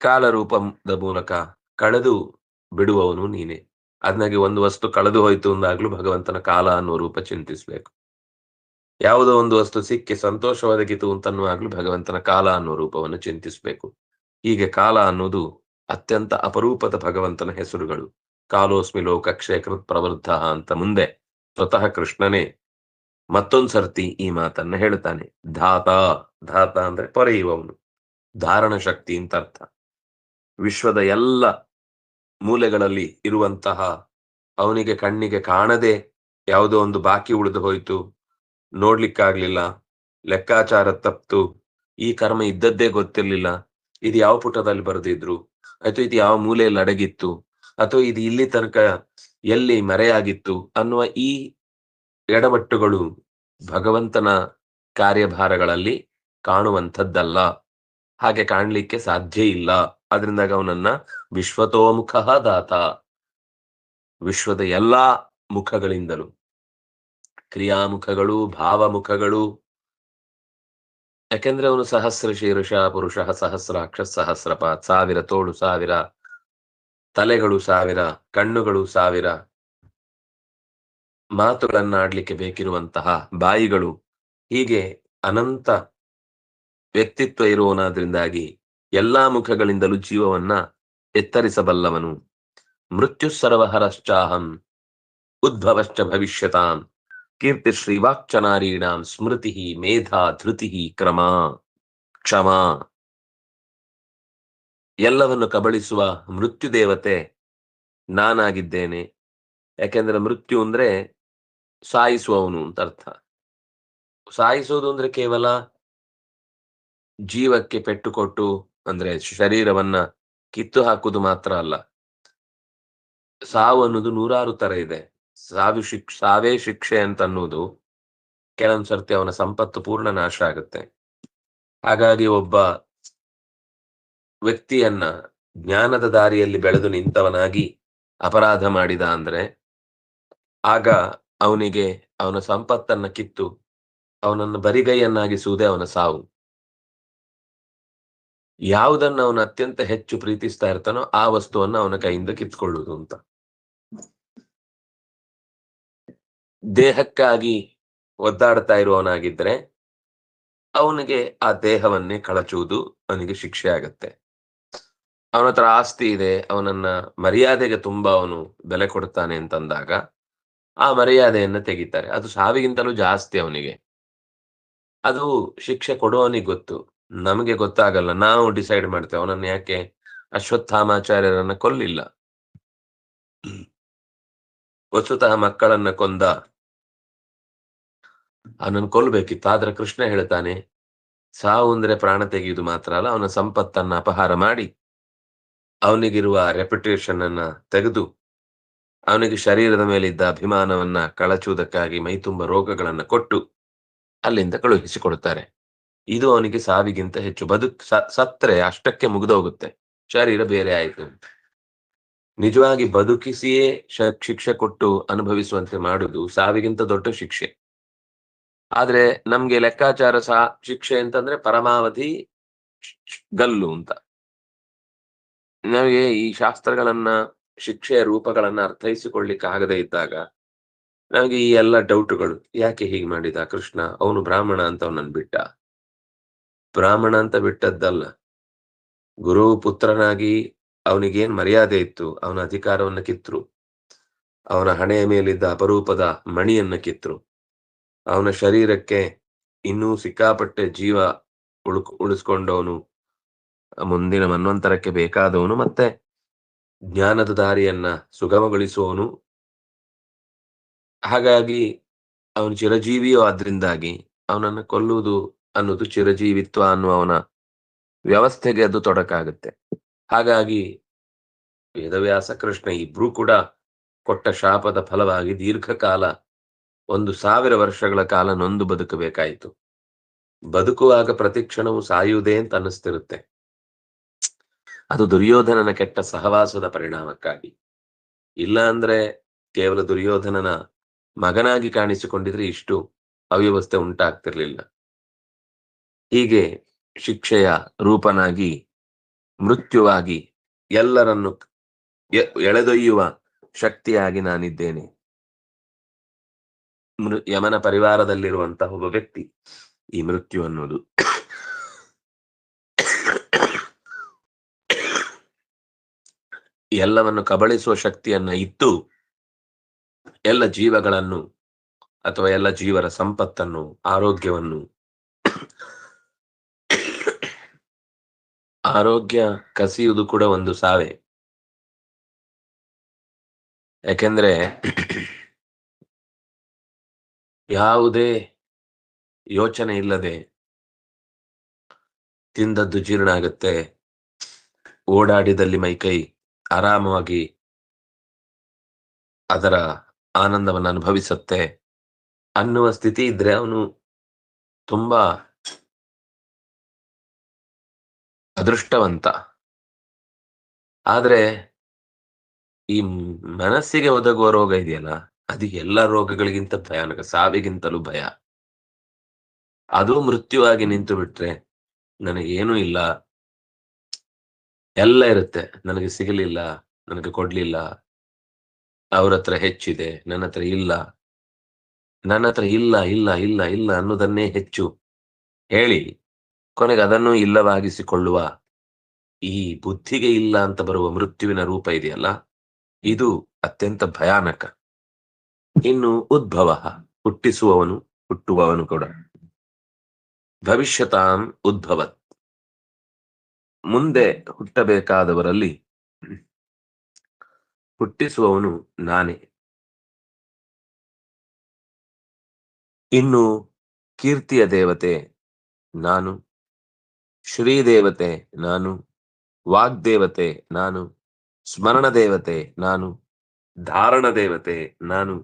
ಕಾಲರೂಪದ ಮೂಲಕ ಕಳೆದು ಬಿಡುವವನು ನೀನೇ. ಅದನ್ನಾಗಿ ಒಂದು ವಸ್ತು ಕಳೆದು ಹೋಯ್ತು ಅಂದಾಗ್ಲೂ ಭಗವಂತನ ಕಾಲ ಅನ್ನುವ ರೂಪ ಚಿಂತಿಸ್ಬೇಕು. ಯಾವುದೋ ಒಂದು ವಸ್ತು ಸಿಕ್ಕಿ ಸಂತೋಷ ಒದಗಿತು ಅಂತನ್ನುವಾಗ್ಲೂ ಭಗವಂತನ ಕಾಲ ಅನ್ನುವ ರೂಪವನ್ನು ಚಿಂತಿಸ್ಬೇಕು. ಹೀಗೆ ಕಾಲ ಅನ್ನೋದು ಅತ್ಯಂತ ಅಪರೂಪದ ಭಗವಂತನ ಹೆಸರುಗಳು. ಕಾಲೋಸ್ಮಿ ಲೋಕಕ್ಷಯ ಕೃತ್ ಪ್ರವೃದ್ಧ ಅಂತ ಮುಂದೆ ಸ್ವತಃ ಕೃಷ್ಣನೇ ಮತ್ತೊಂದ್ಸರ್ತಿ ಈ ಮಾತನ್ನ ಹೇಳ್ತಾನೆ. ಧಾತ, ಧಾತ ಅಂದ್ರೆ ಪೊರೆಯುವವನು, ಧಾರಣ ಶಕ್ತಿ ಅಂತ ಅರ್ಥ. ವಿಶ್ವದ ಎಲ್ಲ ಮೂಲೆಗಳಲ್ಲಿ ಇರುವಂತಹ ಅವನಿಗೆ ಕಣ್ಣಿಗೆ ಕಾಣದೆ ಯಾವುದೋ ಒಂದು ಬಾಕಿ ಉಳಿದು ಹೋಯ್ತು, ನೋಡ್ಲಿಕ್ಕಾಗ್ಲಿಲ್ಲ, ಲೆಕ್ಕಾಚಾರ ತಪ್ತು, ಈ ಕರ್ಮ ಇದ್ದದ್ದೇ ಗೊತ್ತಿರ್ಲಿಲ್ಲ, ಇದು ಯಾವ ಪುಟದಲ್ಲಿ ಬರೆದಿದ್ರು, ಅಥವಾ ಇದು ಯಾವ ಮೂಲೆಯಲ್ಲಿ ಅಡಗಿತ್ತು, ಅಥವಾ ಇದು ಇಲ್ಲಿ ತನಕ ಎಲ್ಲಿ ಮರೆಯಾಗಿತ್ತು ಅನ್ನುವ ಈ ಎಡವಟ್ಟುಗಳು ಭಗವಂತನ ಕಾರ್ಯಭಾರಗಳಲ್ಲಿ ಕಾಣುವಂಥದ್ದಲ್ಲ. ಹಾಗೆ ಕಾಣ್ಲಿಕ್ಕೆ ಸಾಧ್ಯ ಇಲ್ಲ. ಅದರಿಂದಾಗ ಅವನನ್ನ ವಿಶ್ವತೋಮುಖ ದಾತ, ವಿಶ್ವದ ಎಲ್ಲಾ ಮುಖಗಳಿಂದಲೂ, ಕ್ರಿಯಾಮುಖಗಳು, ಭಾವಮುಖಗಳು. ಯಾಕೆಂದ್ರೆ ಅವನು ಸಹಸ್ರ ಶೀರ್ಷ ಪುರುಷ, ಸಹಸ್ರಾಕ್ಷ ಸಹಸ್ರಪಾತ್, 1000 ತೋಳು, 1000 ತಲೆಗಳು, 1000 ಕಣ್ಣುಗಳು, 1000 ಮಾತುಗಳನ್ನಾಡ್ಲಿಕ್ಕೆ ಬೇಕಿರುವಂತಹ ಬಾಯಿಗಳು, ಹೀಗೆ ಅನಂತ ವ್ಯಕ್ತಿತ್ವ ಇರುವವನಾದ್ರಿಂದಾಗಿ ಎಲ್ಲಾ ಮುಖಗಳಿಂದಲೂ ಜೀವವನ್ನ ಎತ್ತರಿಸಬಲ್ಲವನು. ಮೃತ್ಯು ಸರ್ವಹರಶ್ಚಾಹಂ ಉದ್ಭವಶ್ಚ ಭವಿಷ್ಯತಾಂ ಕೀರ್ತಿ ಶ್ರೀವಾಕ್ಚನಾರೀಣಾಂ ಸ್ಮೃತಿ ಮೇಧಾ ಧೃತಿ ಕ್ರಮ ಕ್ಷಮ. ಎಲ್ಲವನ್ನು ಕಬಳಿಸುವ ಮೃತ್ಯು ದೇವತೆ ನಾನಾಗಿದ್ದೇನೆ. ಯಾಕೆಂದ್ರೆ ಮೃತ್ಯು ಅಂದ್ರೆ ಸಾಯಿಸುವವನು ಅಂತ ಅರ್ಥ. ಸಾಯಿಸೋದು ಅಂದ್ರೆ ಕೇವಲ ಜೀವಕ್ಕೆ ಪೆಟ್ಟು ಕೊಟ್ಟು, ಅಂದ್ರೆ ಶರೀರವನ್ನ ಕಿತ್ತು ಹಾಕುವುದು ಮಾತ್ರ ಅಲ್ಲ. ಸಾವು ಅನ್ನೋದು ನೂರಾರು ತರ ಇದೆ. ಸಾವೇ ಶಿಕ್ಷೆ ಅಂತ ಅನ್ನೋದು ಕೆಲವೊಂದ್ ಸರ್ತಿ ಅವನ ಸಂಪತ್ತು ಪೂರ್ಣ ನಾಶ ಆಗುತ್ತೆ. ಹಾಗಾಗಿ ಒಬ್ಬ ವ್ಯಕ್ತಿಯನ್ನ ಜ್ಞಾನದ ದಾರಿಯಲ್ಲಿ ಬೆಳೆದು ನಿಂತವನಾಗಿ ಅಪರಾಧ ಮಾಡಿದ ಅಂದ್ರೆ ಆಗ ಅವನಿಗೆ ಅವನ ಸಂಪತ್ತನ್ನ ಕಿತ್ತು ಅವನನ್ನು ಬರಿಗೈಯನ್ನಾಗಿಸುವುದೇ ಅವನ ಸಾವು. ಯಾವುದನ್ನ ಅವನು ಅತ್ಯಂತ ಹೆಚ್ಚು ಪ್ರೀತಿಸ್ತಾ ಇರ್ತಾನೋ ಆ ವಸ್ತುವನ್ನ ಅವನ ಕೈಯಿಂದ ಕಿತ್ಕೊಳ್ಳುವುದು ಅಂತ. ದೇಹಕ್ಕಾಗಿ ಒದ್ದಾಡ್ತಾ ಇರುವವನಾಗಿದ್ರೆ ಅವನಿಗೆ ಆ ದೇಹವನ್ನೇ ಕಳಚುವುದು ಅವನಿಗೆ ಶಿಕ್ಷೆ ಆಗತ್ತೆ. ಅವನ ಹತ್ರ ಆಸ್ತಿ ಇದೆ, ಅವನನ್ನ ಮರ್ಯಾದೆಗೆ ತುಂಬಾ ಅವನು ಬೆಲೆ ಕೊಡ್ತಾನೆ ಅಂತಂದಾಗ ಆ ಮರ್ಯಾದೆಯನ್ನ ತೆಗಿತಾರೆ. ಅದು ಸಾವಿಗಿಂತಲೂ ಜಾಸ್ತಿ ಅವನಿಗೆ. ಅದು ಶಿಕ್ಷೆ ಕೊಡುವವನಿಗೆ ಗೊತ್ತು, ನಮಗೆ ಗೊತ್ತಾಗಲ್ಲ. ನಾವು ಡಿಸೈಡ್ ಮಾಡ್ತೇವೆ ಅವನನ್ನ ಯಾಕೆ ಅಶ್ವತ್ಥಾಮಾಚಾರ್ಯರನ್ನ ಕೊಲ್ಲಿಲ್ಲ. ವಸ್ತುತಃ ಮಕ್ಕಳನ್ನ ಕೊಂದ, ಅವನನ್ನು ಕೊಲ್ಲಬೇಕಿತ್ತು. ಆದ್ರೆ ಕೃಷ್ಣ ಹೇಳ್ತಾನೆ, ಸಾವು ಅಂದ್ರೆ ಪ್ರಾಣ ತೆಗೆಯುವುದು ಮಾತ್ರ ಅಲ್ಲ, ಅವನ ಸಂಪತ್ತನ್ನ ಅಪಹಾರ ಮಾಡಿ ಅವನಿಗಿರುವ ರೆಪ್ಯುಟೇಷನ್ ಅನ್ನ ತೆಗೆದು ಅವನಿಗೆ ಶರೀರದ ಮೇಲಿದ್ದ ಅಭಿಮಾನವನ್ನ ಕಳಚುವುದಕ್ಕಾಗಿ ಮೈತುಂಬ ರೋಗಗಳನ್ನ ಕೊಟ್ಟು ಅಲ್ಲಿಂದ ಕಳುಹಿಸಿಕೊಡುತ್ತಾರೆ. ಇದು ಅವನಿಗೆ ಸಾವಿಗಿಂತ ಹೆಚ್ಚು. ಸತ್ರೆ ಅಷ್ಟಕ್ಕೆ ಮುಗಿದೋಗುತ್ತೆ, ಶರೀರ ಬೇರೆ ಆಯಿತು. ನಿಜವಾಗಿ ಬದುಕಿಸಿಯೇ ಶಿಕ್ಷೆ ಕೊಟ್ಟು ಅನುಭವಿಸುವಂತೆ ಮಾಡುವುದು ಸಾವಿಗಿಂತ ದೊಡ್ಡ ಶಿಕ್ಷೆ. ಆದ್ರೆ ನಮ್ಗೆ ಲೆಕ್ಕಾಚಾರ ಶಿಕ್ಷೆ ಅಂತಂದ್ರೆ ಪರಮಾವಧಿ ಗಲ್ಲು ಅಂತ. ನಮಗೆ ಈ ಶಾಸ್ತ್ರಗಳನ್ನ, ಶಿಕ್ಷೆಯ ರೂಪಗಳನ್ನ ಅರ್ಥೈಸಿಕೊಳ್ಳಿಕ್ಕೆ ಆಗದೆ ಇದ್ದಾಗ ನಮಗೆ ಈ ಎಲ್ಲ ಡೌಟ್ಗಳು. ಯಾಕೆ ಹೀಗೆ ಮಾಡಿದ ಕೃಷ್ಣ? ಅವನು ಬ್ರಾಹ್ಮಣ ಅಂತ ಅವನನ್ನು ಬಿಟ್ಟ. ಬ್ರಾಹ್ಮಣ ಅಂತ ಬಿಟ್ಟದ್ದಲ್ಲ, ಗುರು ಪುತ್ರನಾಗಿ ಅವನಿಗೇನ್ ಮರ್ಯಾದೆ ಇತ್ತು ಅವನ ಅಧಿಕಾರವನ್ನ ಕಿತ್ರು. ಅವನ ಹಣೆಯ ಮೇಲಿದ್ದ ಅಪರೂಪದ ಮಣಿಯನ್ನ ಕಿತ್ರು. ಅವನ ಶರೀರಕ್ಕೆ ಇನ್ನೂ ಸಿಕ್ಕಾಪಟ್ಟೆ ಜೀವ ಉಳಿಸ್ಕೊಂಡವನು, ಮುಂದಿನ ಮನ್ವಂತರಕ್ಕೆ ಬೇಕಾದವನು, ಮತ್ತೆ ಜ್ಞಾನದ ದಾರಿಯನ್ನ ಸುಗಮಗೊಳಿಸುವವನು. ಹಾಗಾಗಿ ಅವನು ಚಿರಜೀವಿಯೋ ಆದ್ರಿಂದಾಗಿ ಅವನನ್ನು ಕೊಲ್ಲುವುದು ಅನ್ನೋದು ಚಿರಜೀವಿತ್ವ ಅನ್ನುವ ಅವನ ವ್ಯವಸ್ಥೆಗೆ ಅದು ತೊಡಕಾಗುತ್ತೆ. ಹಾಗಾಗಿ ವೇದವ್ಯಾಸ ಕೃಷ್ಣ ಇಬ್ರು ಕೂಡ ಕೊಟ್ಟ ಶಾಪದ ಫಲವಾಗಿ ದೀರ್ಘಕಾಲ 1000 ವರ್ಷಗಳ ಕಾಲ ನೊಂದು ಬದುಕಬೇಕಾಯಿತು. ಬದುಕುವಾಗ ಪ್ರತಿಕ್ಷಣವು ಸಾಯುವುದೇ ಅಂತ ಅನ್ನಿಸ್ತಿರುತ್ತೆ. ಅದು ದುರ್ಯೋಧನನ ಕೆಟ್ಟ ಸಹವಾಸದ ಪರಿಣಾಮಕ್ಕಾಗಿ. ಇಲ್ಲ ಅಂದ್ರೆ ಕೇವಲ ದುರ್ಯೋಧನನ ಮಗನಾಗಿ ಕಾಣಿಸಿಕೊಂಡಿದ್ರೆ ಇಷ್ಟು ಅವ್ಯವಸ್ಥೆ ಉಂಟಾಗ್ತಿರ್ಲಿಲ್ಲ. ಹೀಗೆ ಶಿಕ್ಷೆಯ ರೂಪನಾಗಿ, ಮೃತ್ಯುವಾಗಿ, ಎಲ್ಲರನ್ನು ಎಳೆದೊಯ್ಯುವ ಶಕ್ತಿಯಾಗಿ ನಾನಿದ್ದೇನೆ. ಯಮನ ಪರಿವಾರದಲ್ಲಿರುವಂತಹ ಒಬ್ಬ ವ್ಯಕ್ತಿ ಈ ಮೃತ್ಯು ಅನ್ನೋದು. ಎಲ್ಲವನ್ನು ಕಬಳಿಸುವ ಶಕ್ತಿಯನ್ನ ಇತ್ತು ಎಲ್ಲ ಜೀವಗಳನ್ನು ಅಥವಾ ಎಲ್ಲ ಜೀವರ ಸಂಪತ್ತನ್ನು, ಆರೋಗ್ಯವನ್ನು, ಆರೋಗ್ಯ ಕಸಿಯುವುದು ಕೂಡ ಒಂದು ಸಾವೇ. ಯಾಕೆಂದ್ರೆ ಯಾವುದೇ ಯೋಚನೆ ಇಲ್ಲದೆ ತಿಂದದ್ದು ಜೀರ್ಣ ಆಗುತ್ತೆ, ಓಡಾಡಿದಲ್ಲಿ ಮೈಕೈ ಆರಾಮವಾಗಿ ಅದರ ಆನಂದವನ್ನು ಅನುಭವಿಸುತ್ತೆ ಅನ್ನುವ ಸ್ಥಿತಿ ಇದ್ರೆ ಅವನು ತುಂಬಾ ಅದೃಷ್ಟವಂತ. ಆದ್ರೆ ಈ ಮನಸ್ಸಿಗೆ ಒದಗುವ ರೋಗ ಇದೆಯಲ್ಲ, ಅದು ಎಲ್ಲ ರೋಗಗಳಿಗಿಂತ ಭಯಾನಕ, ಸಾವಿಗಿಂತಲೂ ಭಯ. ಅದು ಮೃತ್ಯುವಾಗಿ ನಿಂತು ಬಿಟ್ರೆ ನನಗೇನೂ ಇಲ್ಲ, ಎಲ್ಲ ಇರುತ್ತೆ, ನನಗೆ ಸಿಗಲಿಲ್ಲ, ನನಗೆ ಕೊಡ್ಲಿಲ್ಲ, ಅವ್ರ ಹತ್ರ ಹೆಚ್ಚಿದೆ, ನನ್ನ ಹತ್ರ ಇಲ್ಲ, ನನ್ನ ಹತ್ರ ಇಲ್ಲ ಇಲ್ಲ ಇಲ್ಲ ಇಲ್ಲ ಅನ್ನೋದನ್ನೇ ಹೆಚ್ಚು ಹೇಳಿ ಕೊನೆಗೆ ಅದನ್ನು ಇಲ್ಲವಾಗಿಸಿಕೊಳ್ಳುವ ಈ ಬುದ್ಧಿಗೆ ಇಲ್ಲ ಅಂತ ಬರುವ ಮೃತ್ಯುವಿನ ರೂಪ ಇದೆಯಲ್ಲ, ಇದು ಅತ್ಯಂತ ಭಯಾನಕ. ಇನ್ನು ಉದ್ಭವ, ಹುಟ್ಟಿಸುವವನು, ಹುಟ್ಟುವವನು ಕೂಡ. ಭವಿಷ್ಯತಾಂ ಉದ್ಭವತ್, ಮುಂದೆ ಹುಟ್ಟಬೇಕಾದವರಲ್ಲಿ ಹುಟ್ಟಿಸುವವನು ನಾನೇ. ಇನ್ನು ಕೀರ್ತಿಯ ದೇವತೆ ನಾನು, ಶ್ರೀದೇವತೆ ನಾನು, ವಾಗ್ದೇವತೆ ನಾನು, ಸ್ಮರಣ ದೇವತೆ ನಾನು, ಧಾರಣ ದೇವತೆ ನಾನು,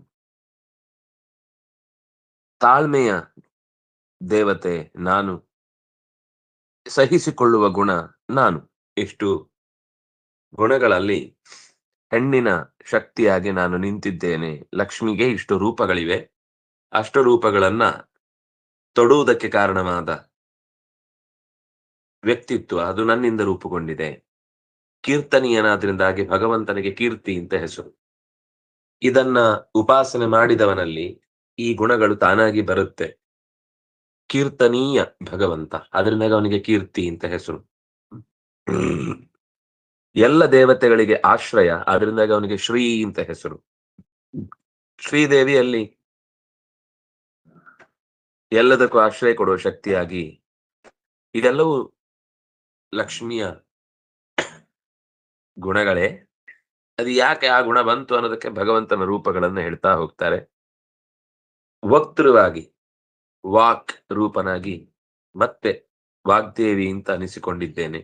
ತಾಳ್ಮೆಯ ದೇವತೆ ನಾನು, ಸಹಿಸಿಕೊಳ್ಳುವ ಗುಣ ನಾನು. ಇಷ್ಟು ಗುಣಗಳಲ್ಲಿ ಹೆಣ್ಣಿನ ಶಕ್ತಿಯಾಗಿ ನಾನು ನಿಂತಿದ್ದೇನೆ. ಲಕ್ಷ್ಮಿಗೆ ಇಷ್ಟು ರೂಪಗಳಿವೆ. ಅಷ್ಟು ರೂಪಗಳನ್ನ ತೊಡುವುದಕ್ಕೆ ಕಾರಣವಾದ ವ್ಯಕ್ತಿತ್ವ ಅದು ನನ್ನಿಂದ ರೂಪುಗೊಂಡಿದೆ. ಕೀರ್ತನೀಯನಾದ್ರಿಂದಾಗಿ ಭಗವಂತನಿಗೆ ಕೀರ್ತಿ ಅಂತ ಹೆಸರು. ಇದನ್ನ ಉಪಾಸನೆ ಮಾಡಿದವನಲ್ಲಿ ಈ ಗುಣಗಳು ತಾನಾಗಿ ಬರುತ್ತೆ. ಕೀರ್ತನೀಯ ಭಗವಂತ, ಅದರಿಂದಾಗ ಅವನಿಗೆ ಕೀರ್ತಿ ಅಂತ ಹೆಸರು. ಎಲ್ಲ ದೇವತೆಗಳಿಗೆ ಆಶ್ರಯ, ಅದರಿಂದಾಗ ಅವನಿಗೆ ಶ್ರೀ ಅಂತ ಹೆಸರು. ಶ್ರೀದೇವಿಯಲ್ಲಿ ಎಲ್ಲದಕ್ಕೂ ಆಶ್ರಯ ಕೊಡುವ ಶಕ್ತಿಯಾಗಿ, ಇದೆಲ್ಲವೂ ಲಕ್ಷ್ಮಿಯ ಗುಣಗಳೇ. ಅದು ಯಾಕೆ ಆ ಗುಣ ಬಂತು ಅನ್ನೋದಕ್ಕೆ ಭಗವಂತನ ರೂಪಗಳನ್ನು ಹೇಳ್ತಾ ಹೋಗ್ತಾರೆ. ವಕ್ತೃವಾಗಿ, ವಾಕ್ ರೂಪನಾಗಿ ಮತ್ತೆ ವಾಗ್ದೇವಿ ಅಂತ ಅನಿಸಿಕೊಂಡಿದ್ದೇನೆ.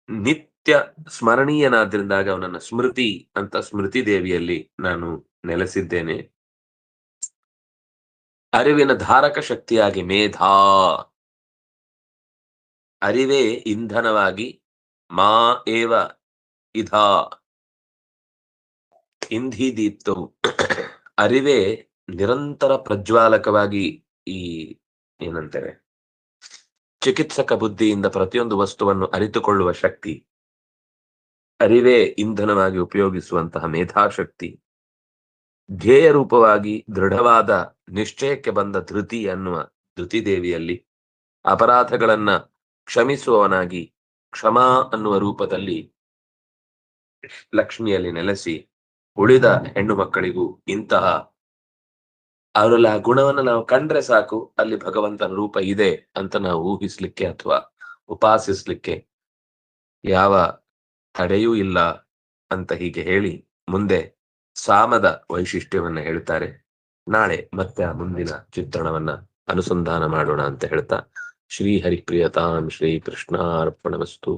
ನಿತ್ಯ ಸ್ಮರಣೀಯನಾದ್ರಿಂದಾಗ ಅವನನ್ನ ಸ್ಮೃತಿ ಅಂತ ಸ್ಮೃತಿ ದೇವಿಯಲ್ಲಿ ನಾನು ನೆಲೆಸಿದ್ದೇನೆ. ಅರಿವಿನ ಧಾರಕ ಶಕ್ತಿಯಾಗಿ ಮೇಧಾ, ಅರಿವೇ ಇಂಧನವಾಗಿ ಮಾ ಏವ ಇದಾ ಇಂಧಿ ದೀಪ್ತವು, ಅರಿವೇ ನಿರಂತರ ಪ್ರಜ್ವಾಲಕವಾಗಿ ಈ ಏನಂತೇವೆ ಚಿಕಿತ್ಸಕ ಬುದ್ಧಿಯಿಂದ ಪ್ರತಿಯೊಂದು ವಸ್ತುವನ್ನು ಅರಿತುಕೊಳ್ಳುವ ಶಕ್ತಿ, ಅರಿವೇ ಇಂಧನವಾಗಿ ಉಪಯೋಗಿಸುವಂತಹ ಮೇಧಾಶಕ್ತಿ, ಧ್ಯೇಯ ರೂಪವಾಗಿ ದೃಢವಾದ ನಿಶ್ಚಯಕ್ಕೆ ಬಂದ ಧೃತಿ ಅನ್ನುವ ಧೃತಿ ದೇವಿಯಲ್ಲಿ, ಅಪರಾಧಗಳನ್ನ ಕ್ಷಮಿಸುವವನಾಗಿ ಕ್ಷಮಾ ಅನ್ನುವ ರೂಪದಲ್ಲಿ ಲಕ್ಷ್ಮಿಯಲ್ಲಿ ನೆಲೆಸಿ, ಉಳಿದ ಹೆಣ್ಣು ಮಕ್ಕಳಿಗೂ ಇಂತಹ ಅವರಲ್ಲಿ ಆ ಗುಣವನ್ನು ನಾವು ಕಂಡ್ರೆ ಸಾಕು, ಅಲ್ಲಿ ಭಗವಂತನ ರೂಪ ಇದೆ ಅಂತ ನಾವು ಊಹಿಸ್ಲಿಕ್ಕೆ ಅಥವಾ ಉಪಾಸಿಸ್ಲಿಕ್ಕೆ ಯಾವ ತಡೆಯೂ ಇಲ್ಲ ಅಂತ ಹೀಗೆ ಹೇಳಿ ಮುಂದೆ ಸಾಮದ ವೈಶಿಷ್ಟ್ಯವನ್ನ ಹೇಳ್ತಾರೆ. ನಾಳೆ ಮತ್ತೆ ಆ ಮುಂದಿನ ಚಿತ್ರಣವನ್ನ ಅನುಸಂಧಾನ ಮಾಡೋಣ ಅಂತ ಹೇಳ್ತಾ, ಶ್ರೀ ಹರಿಪ್ರಿಯತಾಂ ಶ್ರೀ ಕೃಷ್ಣಾರ್ಪಣಮಸ್ತು.